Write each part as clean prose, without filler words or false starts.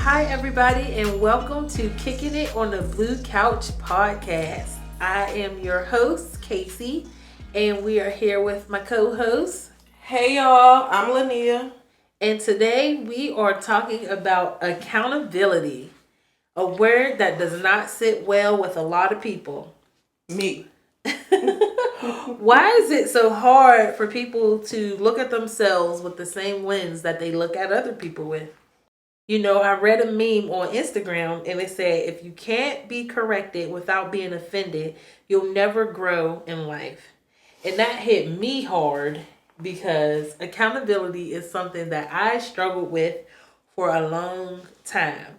Hi, everybody, and welcome to Kickin' It on the Blue Couch podcast. I am your host, Casey, and we are here with my co-host. Hey, y'all, I'm Lania. And today we are talking about accountability, a word that does not sit well with a lot of people. Me. Why is it so hard for people to look at themselves with the same lens that they look at other people with? You know, I read a meme on Instagram and it said, if you can't be corrected without being offended, you'll never grow in life. And that hit me hard because accountability is something that I struggled with for a long time.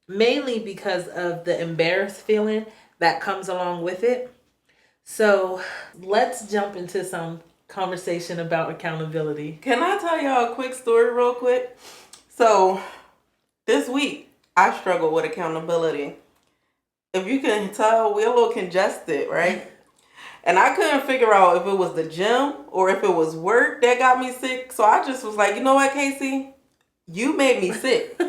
Mainly because of the embarrassed feeling that comes along with it. So let's jump into some conversation about accountability. Can I tell y'all a quick story real quick? So, this week, I struggled with accountability. If you can tell, we're a little congested, right? And I couldn't figure out if it was the gym or if it was work that got me sick. So I just was like, you know what, Casey? You made me sick.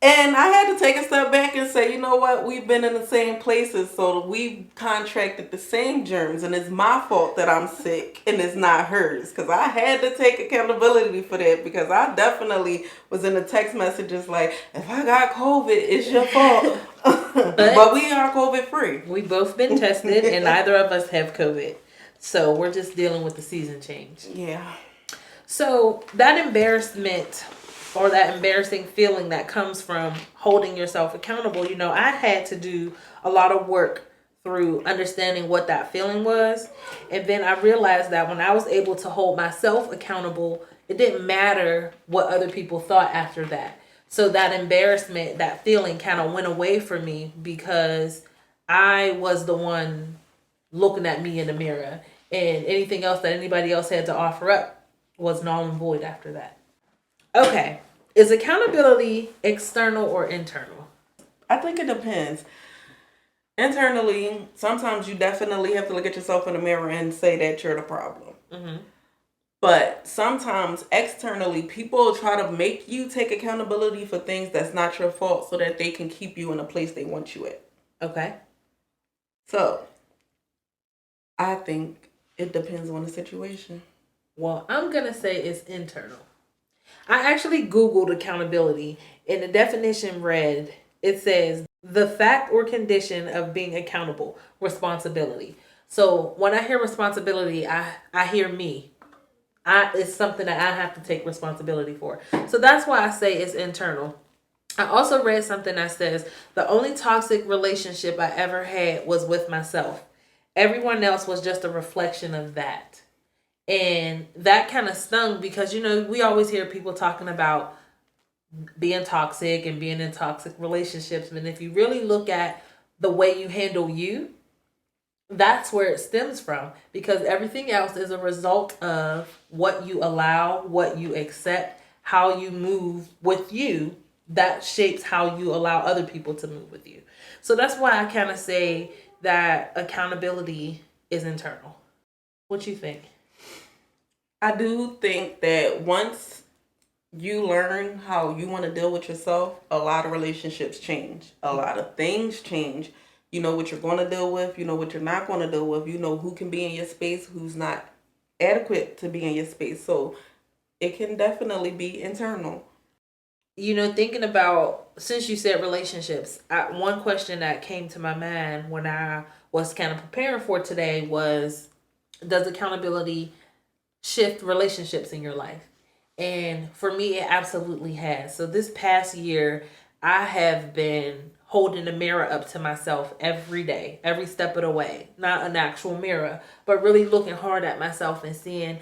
And I had to take a step back and say, you know what? We've been in the same places, so we contracted the same germs, and it's my fault that I'm sick, and it's not hers. Because I had to take accountability for that, because I definitely was in the text messages like, if I got COVID, it's your fault. But we are COVID free. We both been tested, and neither of us have COVID. So we're just dealing with the season change. Yeah. So that embarrassment or that embarrassing feeling that comes from holding yourself accountable, you know, I had to do a lot of work through understanding what that feeling was. And then I realized that when I was able to hold myself accountable, it didn't matter what other people thought after that. So that embarrassment, that feeling kind of went away from me because I was the one looking at me in the mirror. And anything else that anybody else had to offer up was null and void after that. Okay, is accountability external or internal? I think it depends. Internally, sometimes you definitely have to look at yourself in the mirror and say that you're the problem. Mm-hmm. But sometimes externally, people try to make you take accountability for things that's not your fault so that they can keep you in a place they want you at. Okay. So, I think it depends on the situation. Well, I'm going to say it's internal. I actually Googled accountability, and the definition read, it says, the fact or condition of being accountable, responsibility. So when I hear responsibility, I hear me. It's something that I have to take responsibility for. So that's why I say it's internal. I also read something that says, the only toxic relationship I ever had was with myself. Everyone else was just a reflection of that. And that kind of stung because, you know, we always hear people talking about being toxic and being in toxic relationships. And if you really look at the way you handle you, that's where it stems from. Because everything else is a result of what you allow, what you accept, how you move with you. That shapes how you allow other people to move with you. So that's why I kind of say that accountability is internal. What you think? I do think that once you learn how you want to deal with yourself, a lot of relationships change. A lot of things change. You know what you're going to deal with. You know what you're not going to deal with. You know who can be in your space, who's not adequate to be in your space. So it can definitely be internal. You know, thinking about, since you said relationships, one question that came to my mind when I was kind of preparing for today was, does accountability shift relationships in your life? And for me, it absolutely has. So this past year, I have been holding a mirror up to myself every day, every step of the way. Not an actual mirror, but really looking hard at myself and seeing,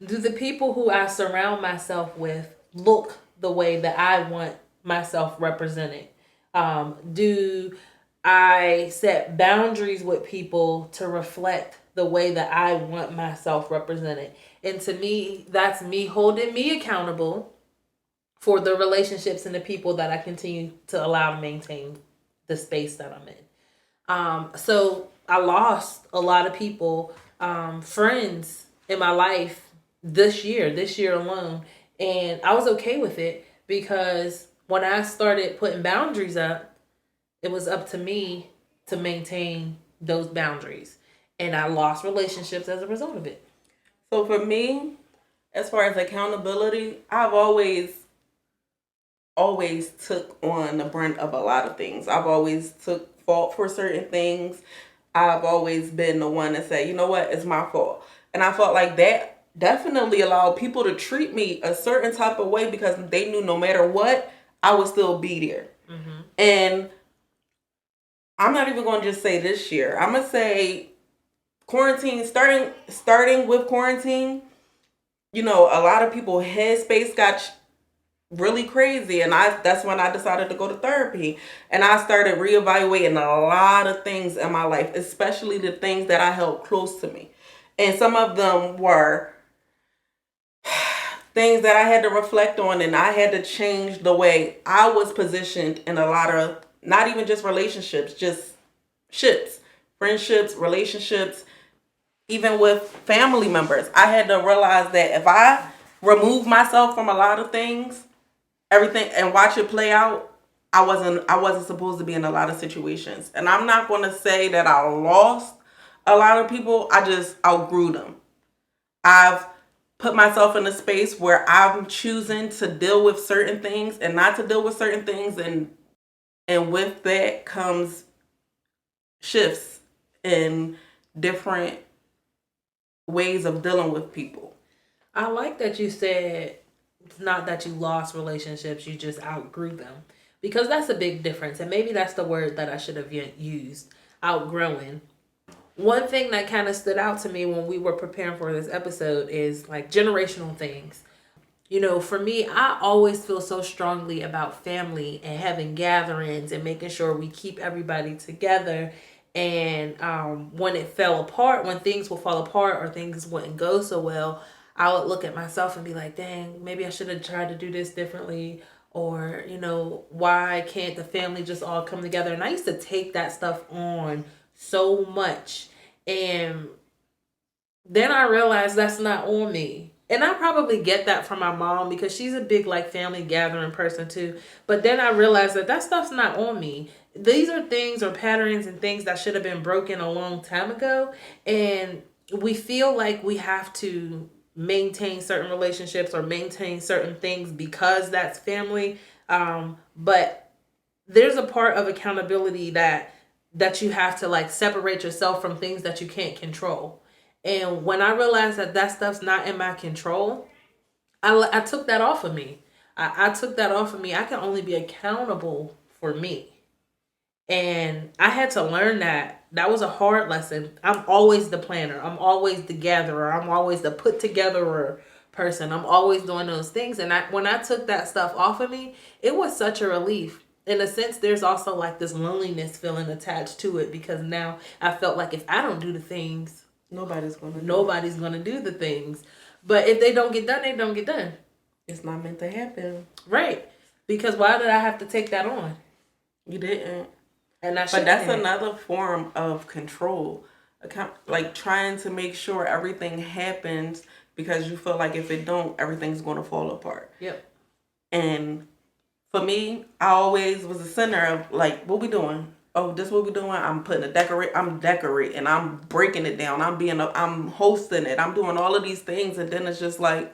do the people who I surround myself with look the way that I want myself represented? Do I set boundaries with people to reflect the way that I want myself represented? And to me, that's me holding me accountable for the relationships and the people that I continue to allow to maintain the space that I'm in. So I lost a lot of people, friends in my life this year alone. And I was okay with it because when I started putting boundaries up, it was up to me to maintain those boundaries. And I lost relationships as a result of it. So for me, as far as accountability, I've always took on the brunt of a lot of things. I've always took fault for certain things. I've always been the one to say, you know what, it's my fault. And I felt like that definitely allowed people to treat me a certain type of way because they knew no matter what, I would still be there. Mm-hmm. And I'm not even going to just say this year. I'm going to say quarantine, starting with quarantine, you know, a lot of people headspace got really crazy, and that's when I decided to go to therapy, and I started reevaluating a lot of things in my life, especially the things that I held close to me. And some of them were things that I had to reflect on, and I had to change the way I was positioned in a lot of, not even just relationships, just ships, friendships, relationships, even with family members. I had to realize that if I remove myself from a lot of things, everything, and watch it play out, I wasn't supposed to be in a lot of situations. And I'm not going to say that I lost a lot of people. I just outgrew them. I've put myself in a space where I'm choosing to deal with certain things and not to deal with certain things, and with that comes shifts in different ways of dealing with people. I like that you said it's not that you lost relationships, you just outgrew them. Because that's a big difference. And maybe that's the word that I should have used, outgrowing. One thing that kind of stood out to me when we were preparing for this episode is like generational things. You know, for me, I always feel so strongly about family and having gatherings and making sure we keep everybody together. And when it fell apart, when things will fall apart or things wouldn't go so well, I would look at myself and be like, dang, maybe I should have tried to do this differently. Or, you know, why can't the family just all come together? And I used to take that stuff on so much. And then I realized that's not on me. And I probably get that from my mom because she's a big like family gathering person too. But then I realized that stuff's not on me. These are things or patterns and things that should have been broken a long time ago. And we feel like we have to maintain certain relationships or maintain certain things because that's family. But there's a part of accountability that you have to like separate yourself from things that you can't control. And when I realized that stuff's not in my control, I took that off of me. I took that off of me. I can only be accountable for me. And I had to learn that. That was a hard lesson. I'm always the planner. I'm always the gatherer. I'm always the put togetherer person. I'm always doing those things. And when I took that stuff off of me, it was such a relief. In a sense, there's also like this loneliness feeling attached to it because now I felt like if I don't do the things, nobody's gonna do the things. But if they don't get done, they don't get done. It's not meant to happen. Right. Because why did I have to take that on? You didn't. And but that's another form of control. Like trying to make sure everything happens because you feel like if it don't, everything's gonna fall apart. Yep. And for me, I always was the center of like, what we doing? Oh, this what we doing? I'm putting I'm decorating, I'm breaking it down, I'm hosting it, I'm doing all of these things, and then it's just like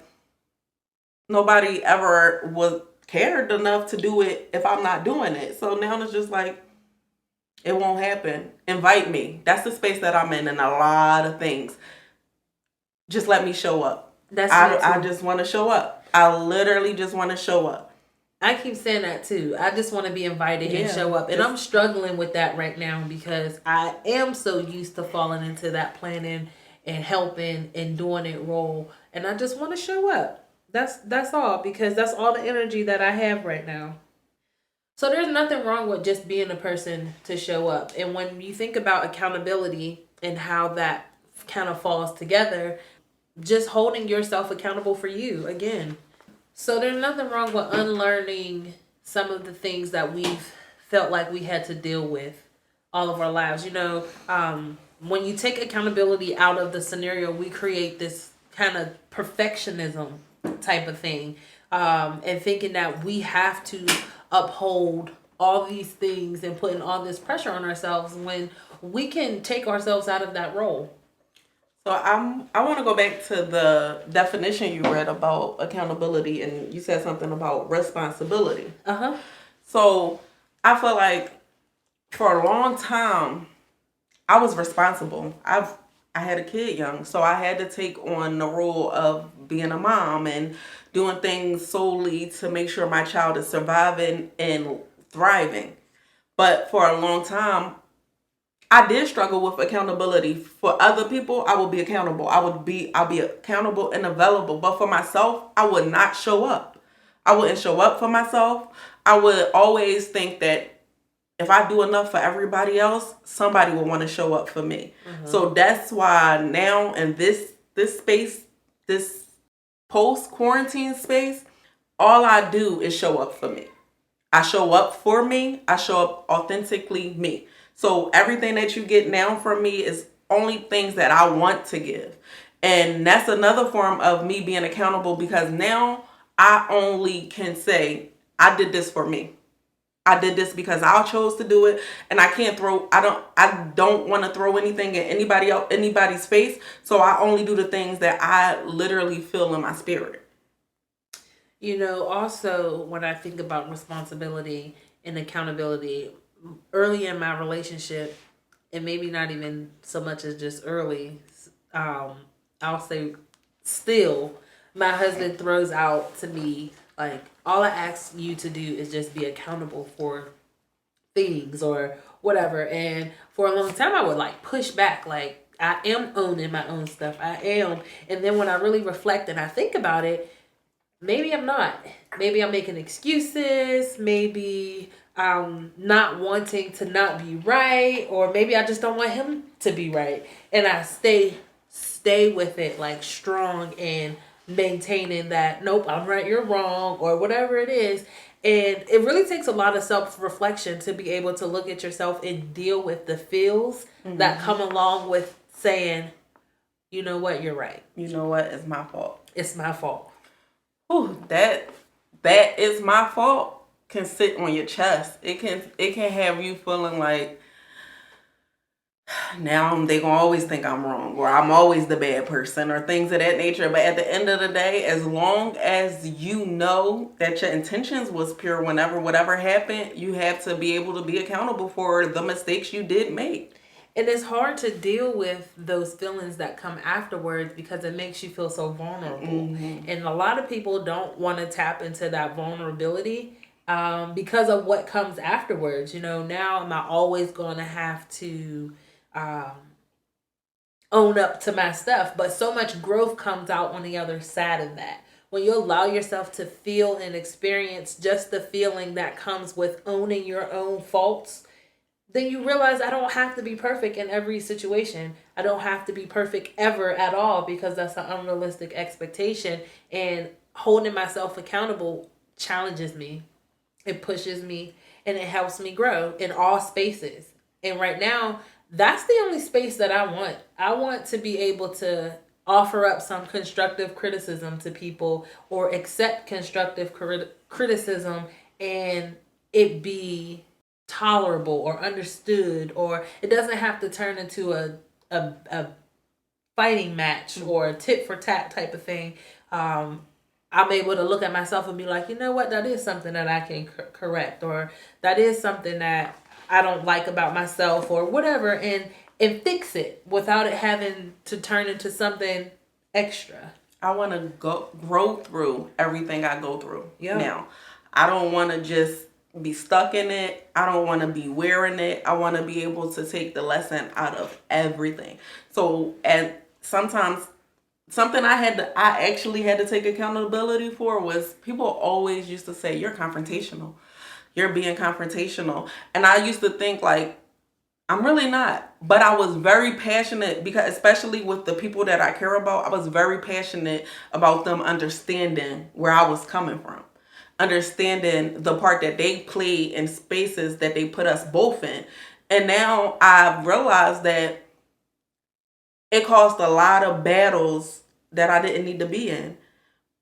nobody ever was cared enough to do it if I'm not doing it. So now it's just like it won't happen. Invite me. That's the space that I'm in a lot of things. Just let me show up. I just want to show up. I literally just want to show up. I keep saying that too. I just want to be invited and show up. And I'm struggling with that right now because I am so used to falling into that planning and helping and doing it role. And I just want to show up. That's all, because that's all the energy that I have right now. So there's nothing wrong with just being a person to show up. And when you think about accountability and how that kind of falls together, just holding yourself accountable for you again. So there's nothing wrong with unlearning some of the things that we've felt like we had to deal with all of our lives. You know, when you take accountability out of the scenario, we create this kind of perfectionism type of thing and thinking that we have to uphold all these things and putting all this pressure on ourselves when we can take ourselves out of that role. So I want to go back to the definition you read about accountability, and you said something about responsibility. So I feel like for a long time I was responsible. I had a kid young, so I had to take on the role of being a mom and doing things solely to make sure my child is surviving and thriving. But for a long time, I did struggle with accountability. For other people, I would be accountable. I'll be accountable and available. But for myself, I would not show up. I wouldn't show up for myself. I would always think that if I do enough for everybody else, somebody will want to show up for me. So that's why now in this space, this post quarantine space, all I do is show up for me. I show up for me. I show up authentically me. So everything that you get now from me is only things that I want to give. And that's another form of me being accountable, because now I only can say, I did this for me. I did this because I chose to do it, and I don't want to throw anything at anybody's face. So I only do the things that I literally feel in my spirit. Also, when I think about responsibility and accountability, early in my relationship, and maybe not even so much as just early, I'll say still, my husband throws out to me, like, all I ask you to do is just be accountable for things or whatever. And for a long time, I would like push back, like, I am owning my own stuff. I am. And then when I really reflect and I think about it, maybe I'm not. Maybe I'm making excuses. Maybe I'm not wanting to not be right, or maybe I just don't want him to be right. And I stay with it, like, strong and maintaining that, nope, I'm right, you're wrong, or whatever it is. And it really takes a lot of self-reflection to be able to look at yourself and deal with the feels that come along with saying, you know what, you're right. You know what? It's my fault. It's my fault. Ooh, that is my fault can sit on your chest. It can have you feeling like, now they gonna always think I'm wrong, or I'm always the bad person, or things of that nature. But at the end of the day, as long as you know that your intentions was pure, whatever happened, you have to be able to be accountable for the mistakes you did make. And it's hard to deal with those feelings that come afterwards because it makes you feel so vulnerable. And a lot of people don't want to tap into that vulnerability because of what comes afterwards. Now am I always going to have to own up to my stuff? But so much growth comes out on the other side of that. When you allow yourself to feel and experience just the feeling that comes with owning your own faults, then you realize I don't have to be perfect in every situation. I don't have to be perfect ever at all, because that's an unrealistic expectation. And holding myself accountable challenges me. It pushes me and it helps me grow in all spaces. And right now, that's the only space that I want. I want to be able to offer up some constructive criticism to people, or accept constructive criticism and it be tolerable or understood, or it doesn't have to turn into a fighting match or a tit for tat type of thing. I'm able to look at myself and be like, you know what, that is something that I can correct, or that is something that I don't like about myself, or whatever, and fix it without it having to turn into something extra. I want to grow through everything I go through. Now, I don't want to just be stuck in it. I don't want to be wearing it. I want to be able to take the lesson out of everything. So, and sometimes something I actually had to take accountability for was, people always used to say, you're confrontational. You're being confrontational. And I used to think like, I'm really not. But I was very passionate, because especially with the people that I care about, I was very passionate about them understanding where I was coming from. Understanding the part that they played in spaces that they put us both in. And now I've realized that it caused a lot of battles that I didn't need to be in.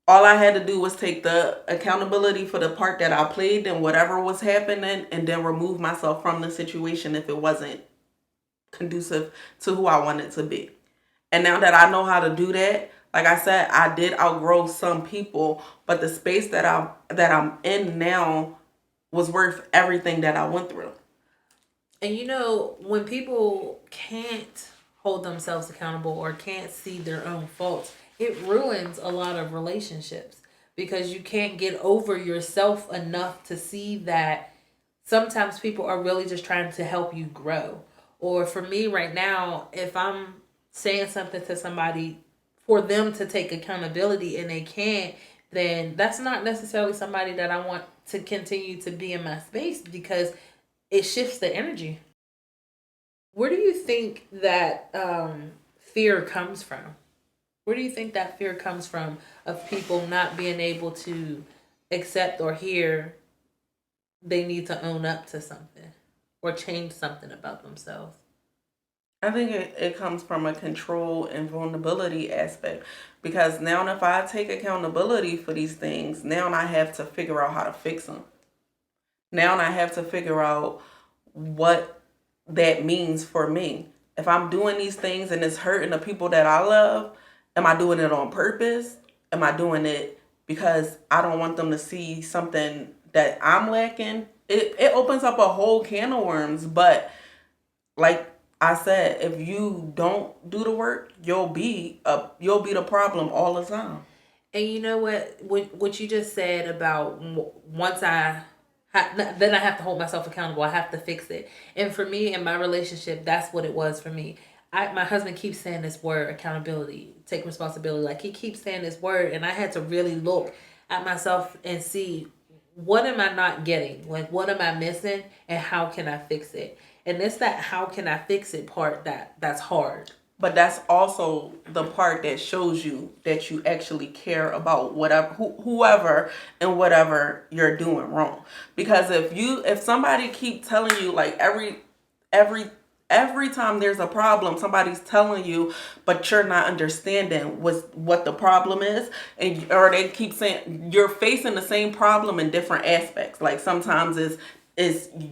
all I had to do was take the accountability for the part that I played and whatever was happening, and then remove myself from the situation if it wasn't conducive to who I wanted to be. And now that I know how to do that, like I said, I did outgrow some people, but the space that I'm in now was worth everything that I went through. And you know, when people can't hold themselves accountable or can't see their own faults, it ruins a lot of relationships because you can't get over yourself enough to see that sometimes people are really just trying to help you grow. Or for me right now, if I'm saying something to somebody for them to take accountability and they can't, then that's not necessarily somebody that I want to continue to be in my space because it shifts the energy. Where do you think that fear comes from? Where do you think that fear comes from of people not being able to accept or hear they need to own up to something or change something about themselves? I think it comes from a control and vulnerability aspect, because now if I take accountability for these things, now I have to figure out how to fix them. Now I have to figure out what that means for me. If I'm doing these things and it's hurting the people that I love, am I doing it on purpose? Am I doing it because I don't want them to see something that I'm lacking? It opens up a whole can of worms, but like I said, if you don't do the work, you'll be the problem all the time. And you know what you just said about once then I have to hold myself accountable. I have to fix it. And for me in my relationship, that's what it was for me. My husband keeps saying this word accountability, take responsibility. Like he keeps saying this word, and I had to really look at myself and see what am I not getting? Like what am I missing, and how can I fix it? And it's that how can I fix it part that's hard. But that's also the part that shows you that you actually care about whatever whoever and whatever you're doing wrong. Because if somebody keep telling you, like, every every time there's a problem, somebody's telling you, but you're not understanding what the problem is, and or they keep saying you're facing the same problem in different aspects. Like sometimes is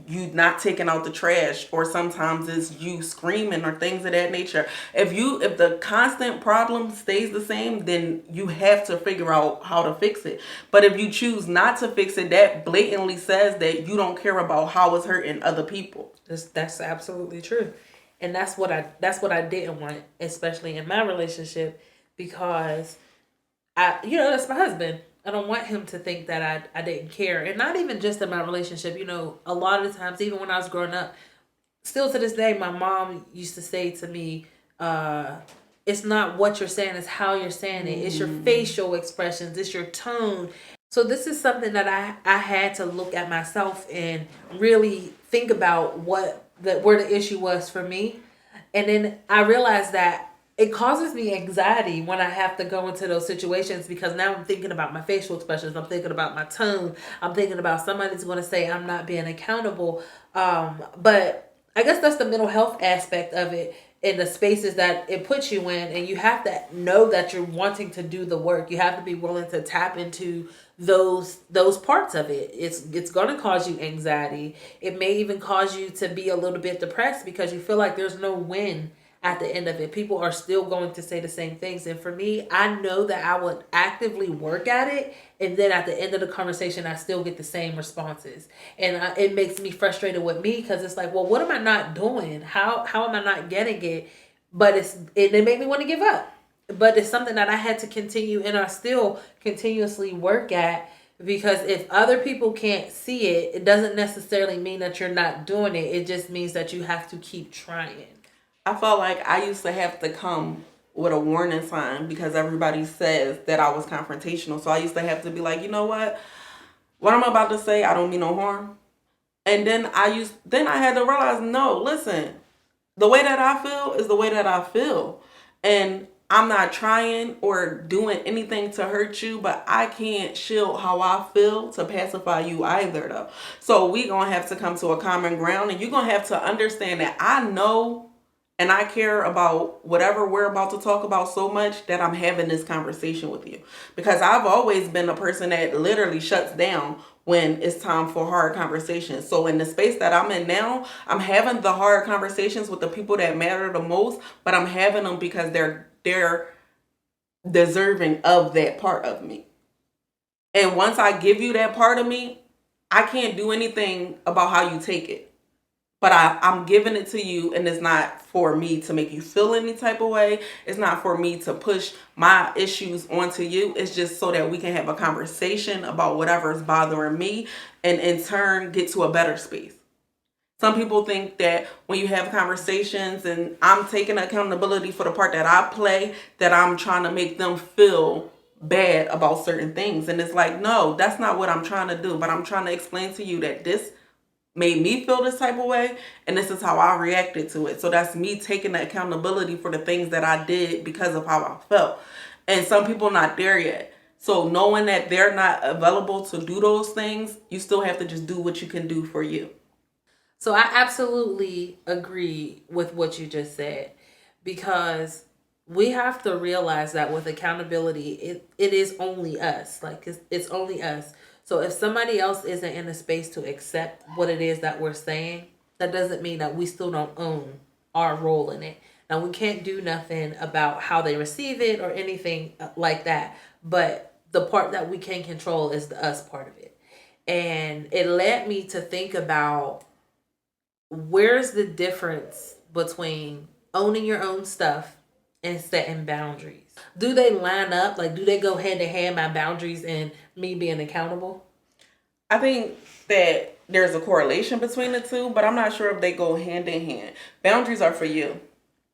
you not taking out the trash, or sometimes it's you screaming, or things of that nature. If the constant problem stays the same, then you have to figure out how to fix it. But if you choose not to fix it, that blatantly says that you don't care about how it's hurting other people. That's absolutely true. And that's what I didn't want, especially in my relationship, because that's my husband. I don't want him to think that I didn't care. And not even just in my relationship, a lot of the times, even when I was growing up, still to this day, my mom used to say to me, it's not what you're saying, it's how you're saying it. It's your facial expressions, it's your tone. So this is something that I had to look at myself and really think about where the issue was for me. And then I realized that it causes me anxiety when I have to go into those situations, because now I'm thinking about my facial expressions. I'm thinking about my tone. I'm thinking about somebody's going to say I'm not being accountable. But I guess that's the mental health aspect of it, in the spaces that it puts you in. And you have to know that you're wanting to do the work. You have to be willing to tap into those parts of it. It's going to cause you anxiety. It may even cause you to be a little bit depressed because you feel like there's no win at the end of it. People are still going to say the same things. And for me, I know that I would actively work at it, and then at the end of the conversation, I still get the same responses. And it makes me frustrated with me, because it's like, well, what am I not doing? How am I not getting it? But it made me want to give up. But it's something that I had to continue, and I still continuously work at, because if other people can't see it, it doesn't necessarily mean that you're not doing it. It just means that you have to keep trying. I felt like I used to have to come with a warning sign, because everybody says that I was confrontational. So I used to have to be like, you know what I'm about to say, I don't mean no harm. And then I had to realize, no, listen, the way that I feel is the way that I feel. And I'm not trying or doing anything to hurt you, but I can't shield how I feel to pacify you either, though. So we going to have to come to a common ground, and you're going to have to understand that I know And I care about whatever we're about to talk about so much that I'm having this conversation with you. Because I've always been a person that literally shuts down when it's time for hard conversations. So in the space that I'm in now, I'm having the hard conversations with the people that matter the most, but I'm having them because they're deserving of that part of me. And once I give you that part of me, I can't do anything about how you take it. But I'm giving it to you, and it's not for me to make you feel any type of way. It's not for me to push my issues onto you. It's just so that we can have a conversation about whatever is bothering me and in turn get to a better space. Some people think that when you have conversations and I'm taking accountability for the part that I play, that I'm trying to make them feel bad about certain things. And it's like, no, that's not what I'm trying to do. But I'm trying to explain to you that this made me feel this type of way, and this is how I reacted to it. So that's me taking the accountability for the things that I did because of how I felt. And some people not there yet. So knowing that they're not available to do those things, you still have to just do what you can do for you. So I absolutely agree with what you just said, because we have to realize that with accountability, it is only us. Like it's only us. So if somebody else isn't in a space to accept what it is that we're saying, that doesn't mean that we still don't own our role in it. Now we can't do nothing about how they receive it or anything like that. But the part that we can control is the us part of it. And it led me to think about, where's the difference between owning your own stuff and setting boundaries? Do they line up? Like, do they go hand in hand, my boundaries and me being accountable? I think that there's a correlation between the two, but I'm not sure if they go hand in hand. Boundaries are for you.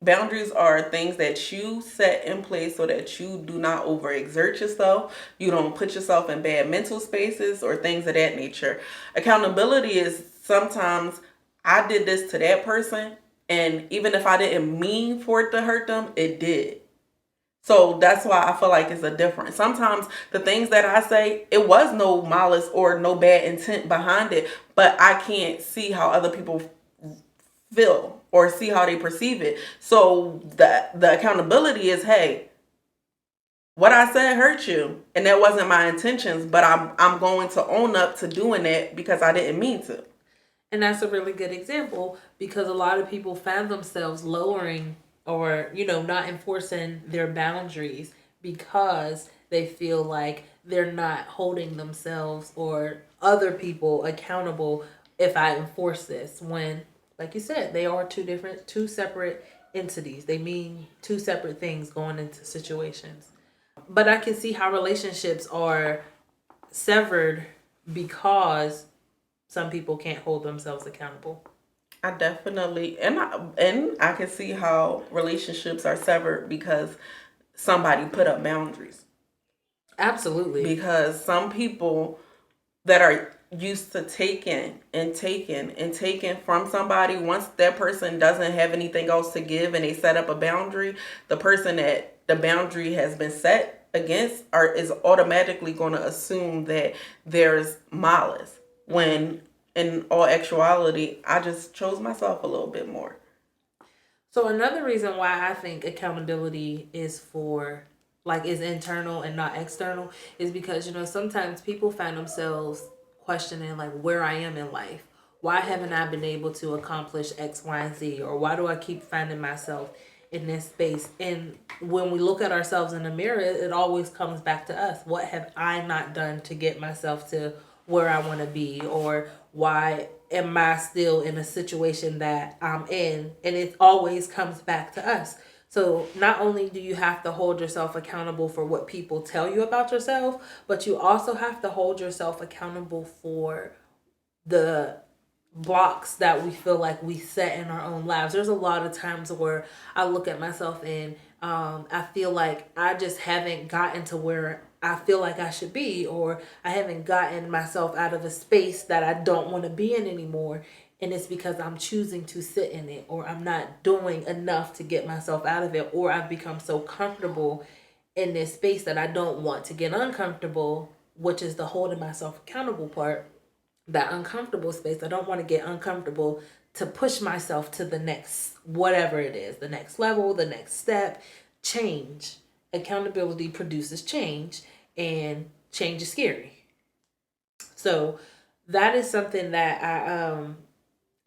Boundaries are things that you set in place so that you do not overexert yourself. You don't put yourself in bad mental spaces or things of that nature. Accountability is sometimes I did this to that person, and even if I didn't mean for it to hurt them, it did. So that's why I feel like it's a difference. Sometimes the things that I say, it was no malice or no bad intent behind it, but I can't see how other people feel or see how they perceive it. So the accountability is, hey, what I said hurt you, and that wasn't my intentions, but I'm going to own up to doing that because I didn't mean to. And that's a really good example, because a lot of people find themselves lowering or, not enforcing their boundaries because they feel like they're not holding themselves or other people accountable if I enforce this. When, like you said, they are two separate entities. They mean two separate things going into situations. But I can see how relationships are severed because some people can't hold themselves accountable. I definitely and I can see how relationships are severed because somebody put up boundaries. Absolutely. Because some people that are used to taking from somebody, once that person doesn't have anything else to give and they set up a boundary, the person that the boundary has been set against is automatically going to assume that there's malice, when in all actuality I just chose myself a little bit more. So another reason why I think accountability is internal and not external is because, sometimes people find themselves questioning, like, where I am in life. Why haven't I been able to accomplish X, Y, and Z? Or why do I keep finding myself in this space? And when we look at ourselves in the mirror, it always comes back to us. What have I not done to get myself to where I want to be? Or why am I still in a situation that I'm in? And it always comes back to us. So not only do you have to hold yourself accountable for what people tell you about yourself, but you also have to hold yourself accountable for the blocks that we feel like we set in our own lives. There's a lot of times where I look at myself and I feel like I just haven't gotten to where I feel like I should be, or I haven't gotten myself out of a space that I don't want to be in anymore. And it's because I'm choosing to sit in it, or I'm not doing enough to get myself out of it, or I've become so comfortable in this space that I don't want to get uncomfortable, which is the holding myself accountable part. That uncomfortable space. I don't want to get uncomfortable to push myself to the next, whatever it is, the next level, the next step. Change. Accountability produces change, and change is scary. So that is something that I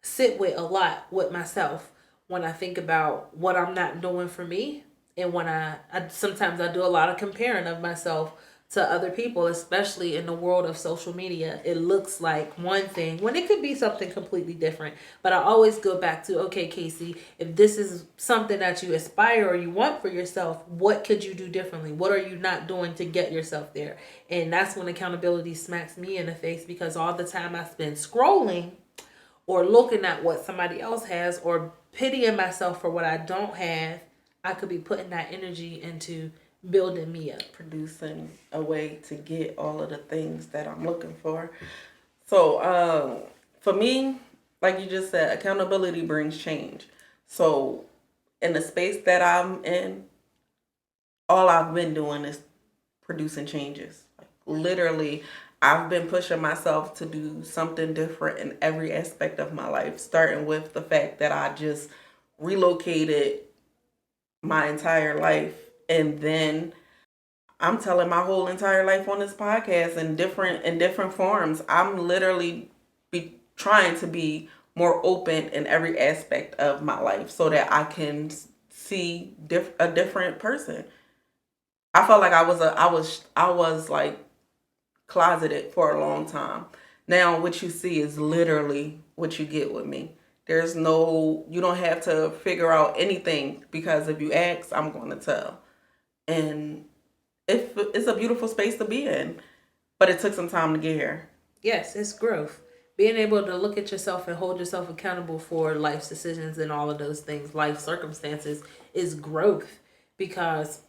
sit with a lot with myself when I think about what I'm not doing for me, and when I sometimes I do a lot of comparing of myself to other people, especially in the world of social media. It looks like one thing when it could be something completely different. But I always go back to, okay, Casey, if this is something that you aspire or you want for yourself, what could you do differently? What are you not doing to get yourself there? And that's when accountability smacks me in the face, because all the time I spend scrolling or looking at what somebody else has or pitying myself for what I don't have, I could be putting that energy into building me up. Producing a way to get all of the things that I'm looking for. So, for me, like you just said, accountability brings change. So, in the space that I'm in, all I've been doing is producing changes. Like, literally, I've been pushing myself to do something different in every aspect of my life, starting with the fact that I just relocated my entire life, and then I'm telling my whole entire life on this podcast in different forms. I'm literally be trying to be more open in every aspect of my life so that I can see a different person. I felt like I was like closeted for a long time. Now what you see is literally what you get with me. You don't have to figure out anything, because if you ask, I'm going to tell. And it's a beautiful space to be in, but it took some time to get here. Yes, it's growth. Being able to look at yourself and hold yourself accountable for life's decisions and all of those things, life circumstances, is growth, because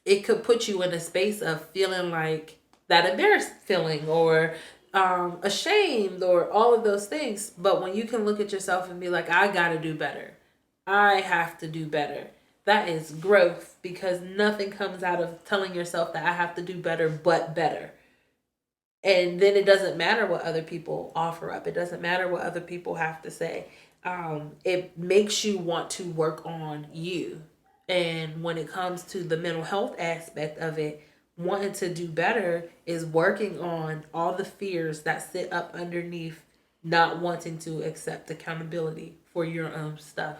it could put you in a space of feeling like that embarrassed feeling, or ashamed, or all of those things. But when you can look at yourself and be like, I got to do better, I have to do better, that is growth, because nothing comes out of telling yourself that I have to do better but better. And then it doesn't matter what other people offer up. It doesn't matter what other people have to say. It makes you want to work on you. And when it comes to the mental health aspect of it, wanting to do better is working on all the fears that sit up underneath not wanting to accept accountability for your own stuff.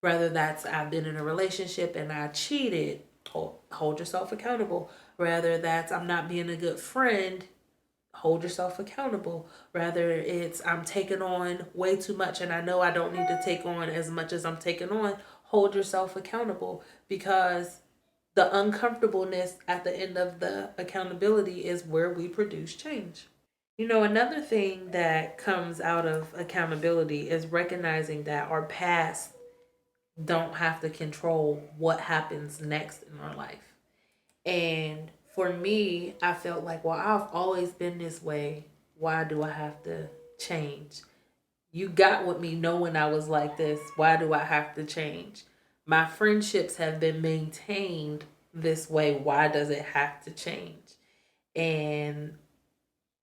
Whether that's, I've been in a relationship and I cheated, hold yourself accountable. Whether that's, I'm not being a good friend, hold yourself accountable. Rather it's, I'm taking on way too much and I know I don't need to take on as much as I'm taking on, hold yourself accountable, because the uncomfortableness at the end of the accountability is where we produce change. You know, another thing that comes out of accountability is recognizing that our past don't have to control what happens next in our life. And for me, I felt like, well, I've always been this way. Why do I have to change? You got with me knowing I was like this. Why do I have to change? My friendships have been maintained this way. Why does it have to change? And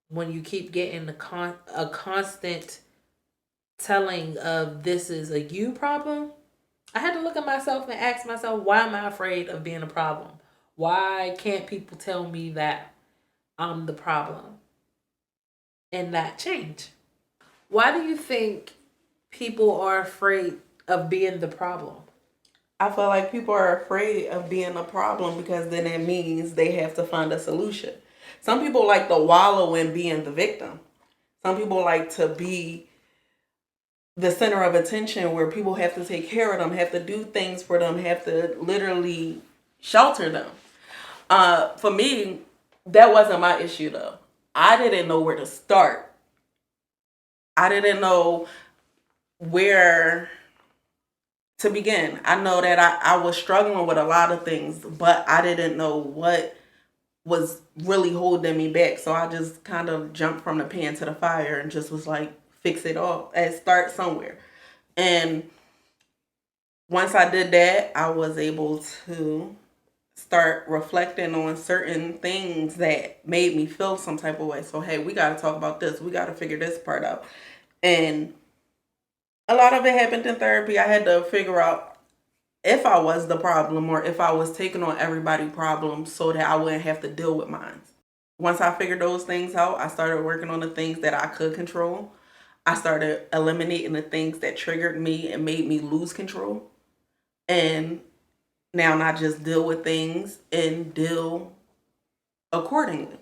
when you keep getting a constant telling of this is a you problem, I had to look at myself and ask myself, why am I afraid of being a problem? Why can't people tell me that I'm the problem? And that change. Why do you think people are afraid of being the problem? I feel like people are afraid of being a problem because then it means they have to find a solution. Some people like to wallow in being the victim. Some people like to be the center of attention, where people have to take care of them, have to do things for them, have to literally shelter them. For me, that wasn't my issue though. I didn't know where to start. I didn't know where to begin. I know that I was struggling with a lot of things, but I didn't know what was really holding me back. So I just kind of jumped from the pan to the fire and just was like, fix it all and start somewhere. And once I did that, I was able to start reflecting on certain things that made me feel some type of way. So, hey, we got to talk about this. We got to figure this part out. And a lot of it happened in therapy. I had to figure out if I was the problem or if I was taking on everybody's problems so that I wouldn't have to deal with mine. Once I figured those things out, I started working on the things that I could control. I started eliminating the things that triggered me and made me lose control. And now I just deal with things and deal accordingly.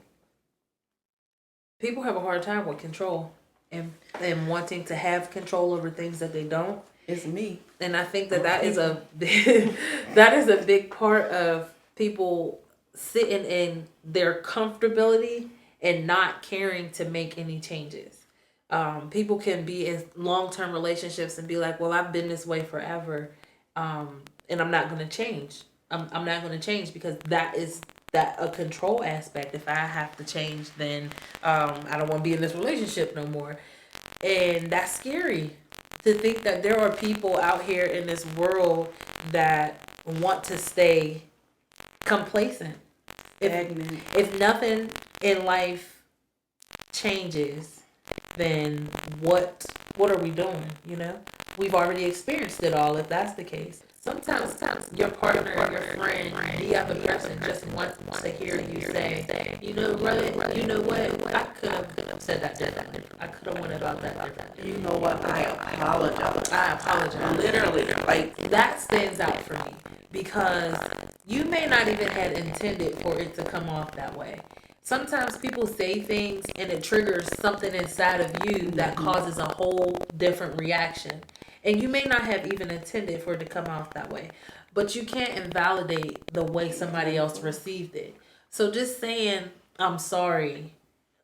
People have a hard time with control and wanting to have control over things that they don't. It's me. And I think that is a that is a big part of people sitting in their comfortability and not caring to make any changes. People can be in long-term relationships and be like, well, I've been this way forever, and I'm not going to change. I'm not going to change because that is that a control aspect. If I have to change, then I don't want to be in this relationship no more. And that's scary to think that there are people out here in this world that want to stay complacent. If nothing in life changes, then what are we doing? You know, we've already experienced it all. If that's the case, sometimes your partner, your friend, the other person just wants to hear you say, you know, brother, you know what? I could have said that differently. I could have went about that differently. You know what? I apologize. I apologize. Literally, like That stands out for me because you may not even had intended for it to come off that way. Sometimes people say things and it triggers something inside of you that causes a whole different reaction. And you may not have even intended for it to come off that way. But you can't invalidate the way somebody else received it. So just saying, I'm sorry,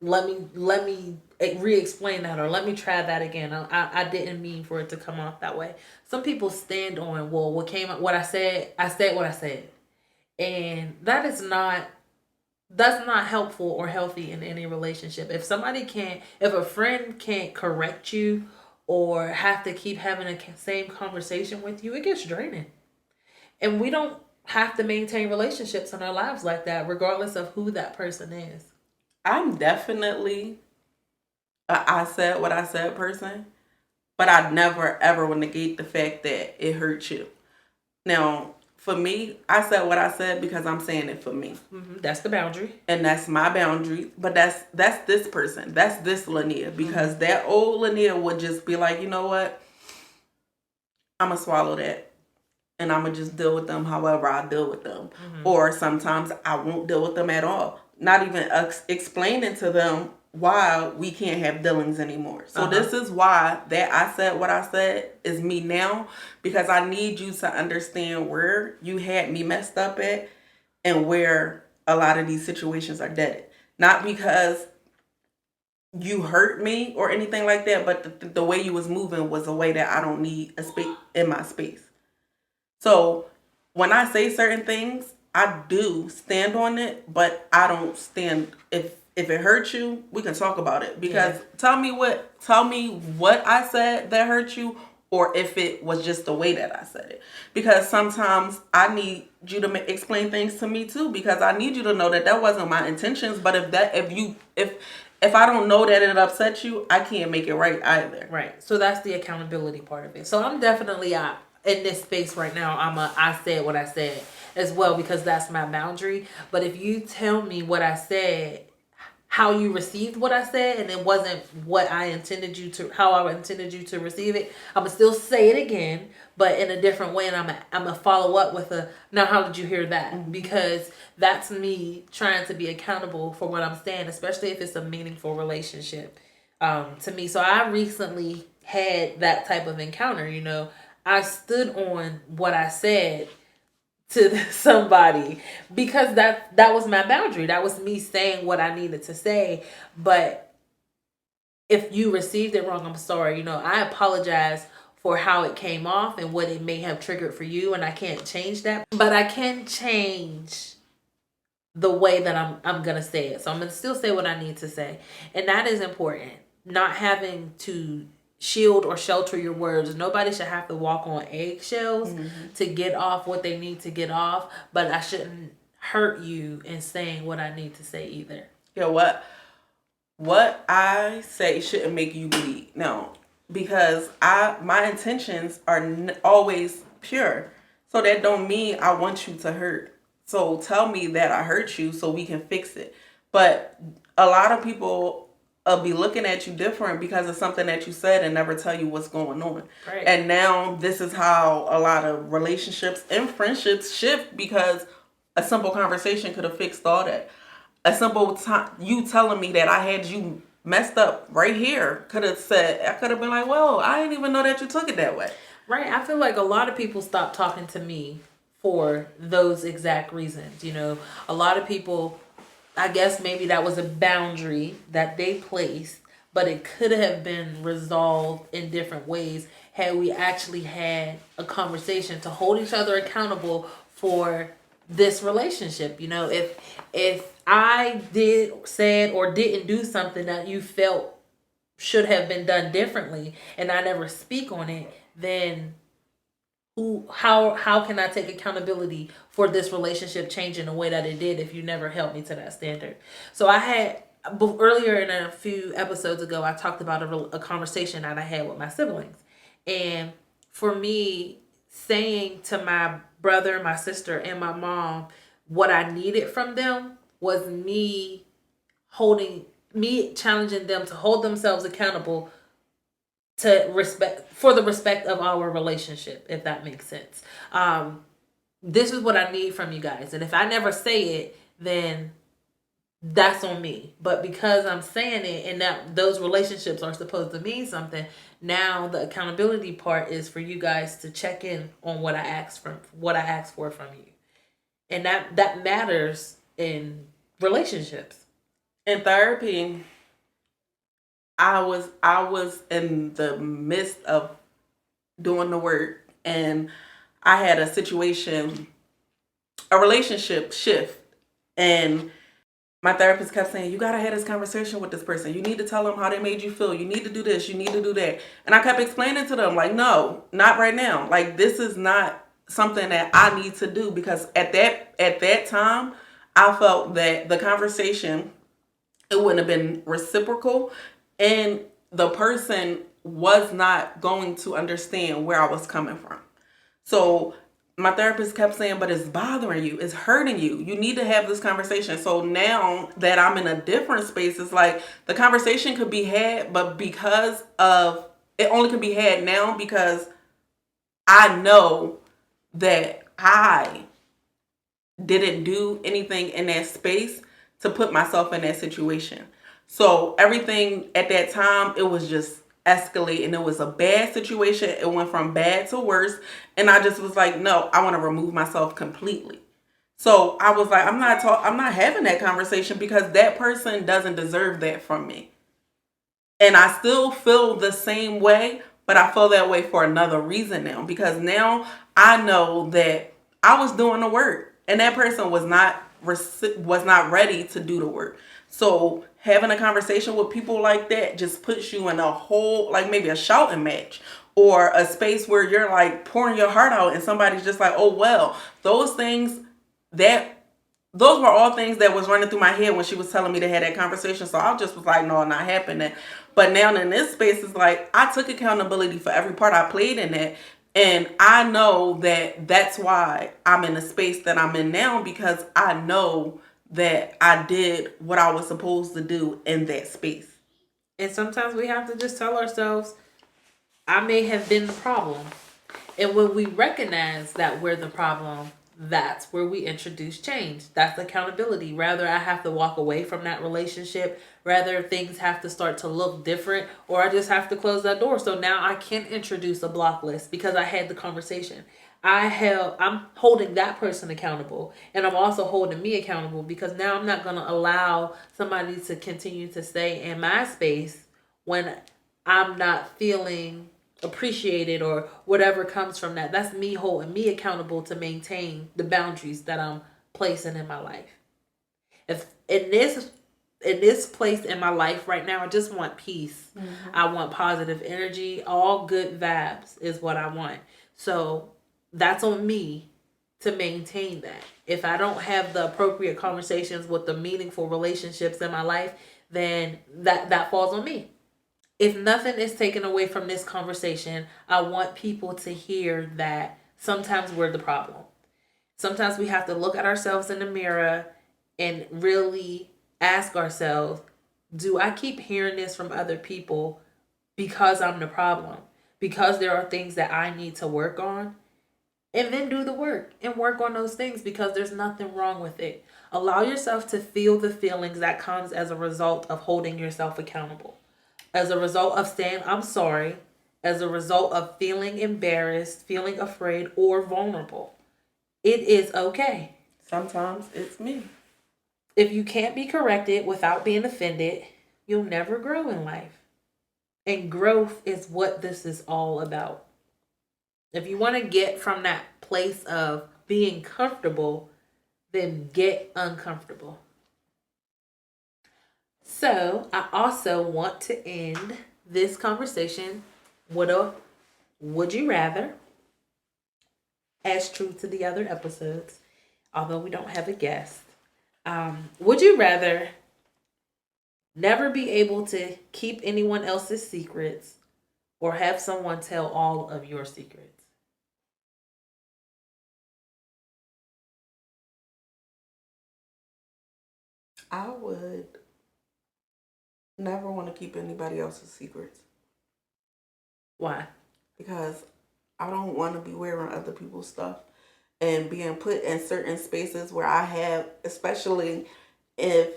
let me re-explain that, or let me try that again. I didn't mean for it to come off that way. Some people stand on, well, what I said what I said. And that's not helpful or healthy in any relationship. If a friend can't correct you or have to keep having the same conversation with you, it gets draining. And we don't have to maintain relationships in our lives like that, regardless of who that person is. I'm definitely a I said what I said person, but I never ever will negate the fact that it hurt you. Now, for me, I said what I said because I'm saying it for me. Mm-hmm. That's the boundary. And that's my boundary. But that's this person. That's this Lania. Because that old Lania would just be like, you know what? I'm going to swallow that. And I'm going to just deal with them however I deal with them. Mm-hmm. Or sometimes I won't deal with them at all. Not even explaining to them why we can't have dealings anymore. So this is why that I said what I said is me now, because I need you to understand where you had me messed up at and where a lot of these situations are dead. Not because you hurt me or anything like that, but the way you was moving was a way that I don't need a space in my space. So when I say certain things, I do stand on it, but I don't stand if it hurts you, we can talk about it. Because tell me what I said that hurt you, or if it was just the way that I said it. Because sometimes I need you to explain things to me too, because I need you to know that wasn't my intentions. But if I don't know that it upsets you, I can't make it right either. Right. So that's the accountability part of it. So I'm definitely in this space right now. I said what I said as well, because that's my boundary. But if you tell me what I said, how you received what I said, and it wasn't what I intended how I intended you to receive it, I'm gonna still say it again, but in a different way, and I'm gonna follow up with now how did you hear that? Mm-hmm. Because that's me trying to be accountable for what I'm saying, especially if it's a meaningful relationship to me. So I recently had that type of encounter. You know, I stood on what I said to somebody because that was my boundary. That was me saying what I needed to say. But if you received it wrong, I'm sorry. You know, I apologize for how it came off and what it may have triggered for you, and I can't change that. But I can change the way that I'm gonna say it. So I'm gonna still say what I need to say, and that is important. Not having to shield or shelter your words. Nobody should have to walk on eggshells to get off what they need to get off, but I shouldn't hurt you in saying what I need to say either. Yeah, what I say shouldn't make you bleed. No, because my intentions are always pure. So that don't mean I want you to hurt. So tell me that I hurt you so we can fix it. But a lot of people be looking at you different because of something that you said and never tell you what's going on. Right. And now this is how a lot of relationships and friendships shift, because a simple conversation could have fixed all that. A simple time, you telling me that I had you messed up right here, could have said, I could have been like, well, I didn't even know that you took it that way. Right. I feel like a lot of people stop talking to me for those exact reasons. You know, a lot of people, I guess maybe that was a boundary that they placed, but it could have been resolved in different ways had we actually had a conversation to hold each other accountable for this relationship. You know, if I said or didn't do something that you felt should have been done differently and I never speak on it, then how can I take accountability for this relationship changing the way that it did if you never held me to that standard? So I had earlier in a few episodes ago, I talked about a conversation that I had with my siblings, and for me, saying to my brother, my sister, and my mom what I needed from them was me challenging them to hold themselves accountable to the respect of our relationship, if that makes sense. This is what I need from you guys, and if I never say it, then that's on me. But because I'm saying it, and that those relationships are supposed to mean something, now the accountability part is for you guys to check in on what I asked for from you, and that matters in relationships. In therapy, I was in the midst of doing the work, and I had a relationship shift, and my therapist kept saying, you gotta have this conversation with this person. You need to tell them how they made you feel. You need to do this. You need to do that. And I kept explaining to them, like, no, not right now. Like, this is not something that I need to do, because at that time, I felt that the conversation, it wouldn't have been reciprocal, and the person was not going to understand where I was coming from. So my therapist kept saying, but it's bothering you, it's hurting you, you need to have this conversation. So now that I'm in a different space, it's like the conversation could be had, but because of it only can be had now because I know that I didn't do anything in that space to put myself in that situation. So everything at that time, it was just escalate, and it was a bad situation. It went from bad to worse, and I just was like, no, I want to remove myself completely. So I was like, I'm not having that conversation, because that person doesn't deserve that from me. And I still feel the same way, but I feel that way for another reason now, because now I know that I was doing the work and that person was not ready to do the work. So having a conversation with people like that just puts you in a whole, like maybe a shouting match, or a space where you're like pouring your heart out and somebody's just like, oh, well, those were all things that was running through my head when she was telling me to have that conversation. So I just was like, no, not happening. But now in this space, it's like I took accountability for every part I played in it. And I know that that's why I'm in the space that I'm in now, because I know that I did what I was supposed to do in that space. And sometimes we have to just tell ourselves, I may have been the problem. And when we recognize that we're the problem, that's where we introduce change. That's accountability. Rather, I have to walk away from that relationship. Rather, things have to start to look different, or I just have to close that door. So now I can introduce a block list because I had the conversation. I'm holding that person accountable, and I'm also holding me accountable, because now I'm not going to allow somebody to continue to stay in my space when I'm not feeling appreciated or whatever comes from that. That's me holding me accountable to maintain the boundaries that I'm placing in my life. If in this place in my life right now, I just want peace. Mm-hmm. I want positive energy. All good vibes is what I want. So that's on me to maintain that. If I don't have the appropriate conversations with the meaningful relationships in my life, then that falls on me. If nothing is taken away from this conversation, I want people to hear that sometimes we're the problem. Sometimes we have to look at ourselves in the mirror and really ask ourselves, do I keep hearing this from other people because I'm the problem? Because there are things that I need to work on? And then do the work and work on those things, because there's nothing wrong with it. Allow yourself to feel the feelings that comes as a result of holding yourself accountable, as a result of saying I'm sorry, as a result of feeling embarrassed, feeling afraid, or vulnerable. It is okay. Sometimes it's me. If you can't be corrected without being offended, you'll never grow in life. And growth is what this is all about. If you want to get from that place of being comfortable, then get uncomfortable. So, I also want to end this conversation with a would you rather, as true to the other episodes, although we don't have a guest. Would you rather never be able to keep anyone else's secrets or have someone tell all of your secrets? I would never want to keep anybody else's secrets Why? because I don't want to be wearing other people's stuff and being put in certain spaces where I have, especially if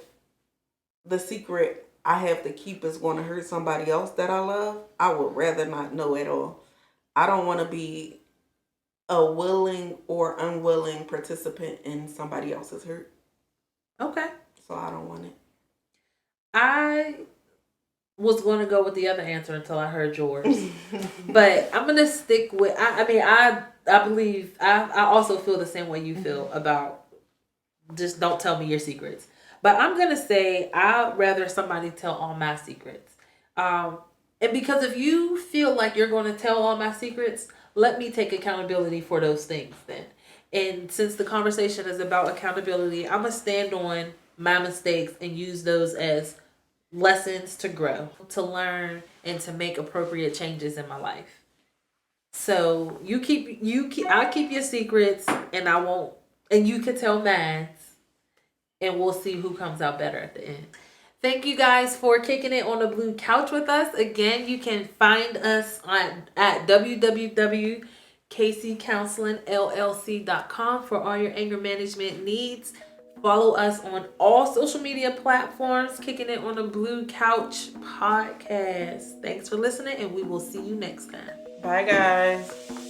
the secret I have to keep is going to hurt somebody else that I love. I would rather not know at all. I don't want to be a willing or unwilling participant in somebody else's hurt. Okay. So I don't want it. I was going to go with the other answer until I heard yours. But I'm going to stick with, I believe, I also feel the same way you feel about just don't tell me your secrets. But I'm going to say I'd rather somebody tell all my secrets. And because if you feel like you're going to tell all my secrets, let me take accountability for those things then. And since the conversation is about accountability, I'm going to stand on my mistakes and use those as lessons to grow, to learn, and to make appropriate changes in my life. So I keep your secrets, and I won't, and you can tell mine, and we'll see who comes out better at the end. Thank you guys for kicking it on the blue couch with us. Again, you can find us at www.kccounselingllc.com for all your anger management needs. Follow us on all social media platforms, Kicking It on the Blue Couch Podcast. Thanks for listening, and we will see you next time. Bye, guys.